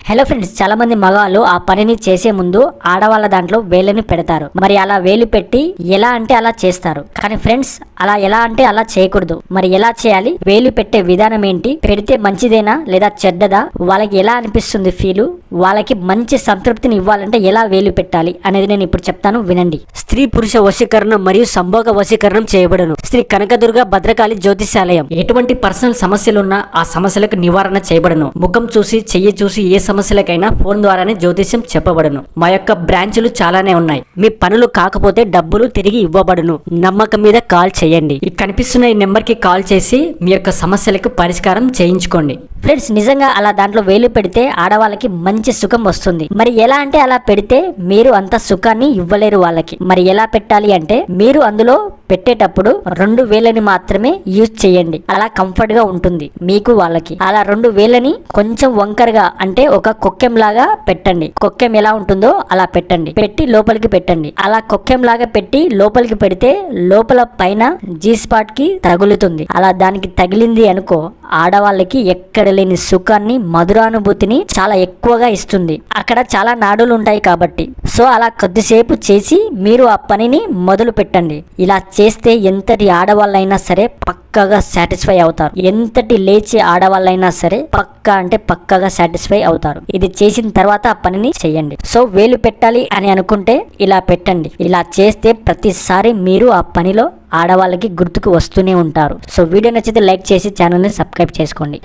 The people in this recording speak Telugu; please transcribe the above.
హలో ఫ్రెండ్స్, చాలా మంది మగవాళ్ళు ఆ పనిని చేసే ముందు ఆడవాళ్ళ దాంట్లో వేళ్ళని పెడతారు. మరి అలా వేలు పెట్టి ఎలా అంటే అలా చేస్తారు. కానీ ఫ్రెండ్స్, అలా ఎలా అంటే అలా చేయకూడదు. మరి ఎలా చేయాలి? వేలు పెట్టే విధానం ఏంటి? పెడితే మంచిదేనా లేదా చెడ్డదా? వాళ్ళకి ఎలా అనిపిస్తుంది ఫీలు? వాళ్ళకి మంచి సంతృప్తిని ఇవ్వాలంటే ఎలా వేలు పెట్టాలి అనేది నేను ఇప్పుడు చెప్తాను, వినండి. స్త్రీ పురుష వశీకరణం మరియు సంభోగ వశీకరణం చేయబడును. శ్రీ కనకదుర్గ భద్రకాళి జ్యోతిషాలయం. ఎటువంటి పర్సనల్ సమస్యలున్నా ఆ సమస్యలకు నివారణ చేయబడును. ముఖం చూసి, చెయ్యి చూసి ఏ సమస్యలకైనా ఫోన్ ద్వారానే జ్యోతిష్యం చెప్పబడును. మా యొక్క బ్రాంచులు చాలానే ఉన్నాయి. మీ పనులు కాకపోతే డబ్బులు తిరిగి ఇవ్వబడును. నమ్మకం మీద కాల్ చేయండి. ఈ కనిపిస్తున్న ఈ నెంబర్ కి కాల్ చేసి మీ యొక్క సమస్యలకు పరిష్కారం చేయించుకోండి. ఫ్రెండ్స్, నిజంగా అలా దాంట్లో వేలు పెడితే ఆడవాళ్ళకి మంచి సుఖం వస్తుంది. మరి ఎలా అంటే అలా పెడితే మీరు అంత సుఖాన్ని ఇవ్వలేరు వాళ్ళకి. మరి ఎలా పెట్టాలి అంటే, మీరు అందులో పెట్టేటప్పుడు 2 వేలని మాత్రమే యూజ్ చేయండి. అలా కంఫర్ట్ గా ఉంటుంది మీకు వాళ్ళకి. అలా 2 వేలని కొంచెం వంకరగా అంటే ఒక కొక్కెం లాగా పెట్టండి. కొక్కెం ఎలా ఉంటుందో అలా పెట్టండి. పెట్టి లోపలికి పెట్టండి. అలా కొక్కెం లాగా పెట్టి లోపలికి పెడితే లోపల పైన జీ స్పాట్ కి తగులుతుంది. అలా దానికి తగిలింది అనుకో, ఆడవాళ్ళకి ఎక్కడ లేని సుఖాన్ని, మధురానుభూతిని చాలా ఎక్కువగా ఇస్తుంది. అక్కడ చాలా నాడులు ఉంటాయి కాబట్టి. సో అలా కొద్దిసేపు చేసి మీరు ఆ పనిని మొదలు పెట్టండి. ఇలా చేస్తే ఎంతటి ఆడవాళ్ళైనా సరే పక్కాగా సాటిస్ఫై అవుతారు. ఎంతటి లేచి ఆడవాళ్ళైనా సరే పక్కాగా సాటిస్ఫై అవుతారు. ఇది చేసిన తర్వాత ఆ పనిని చేయండి. సో వేలు పెట్టాలి అని అనుకుంటే ఇలా పెట్టండి. ఇలా చేస్తే ప్రతిసారి మీరు ఆ పనిలో ఆడవాళ్ళకి గుర్తుకు వస్తూనే ఉంటారు. సో వీడియో నచ్చితే లైక్ చేసి ఛానల్ని సబ్స్క్రైబ్ చేసుకోండి.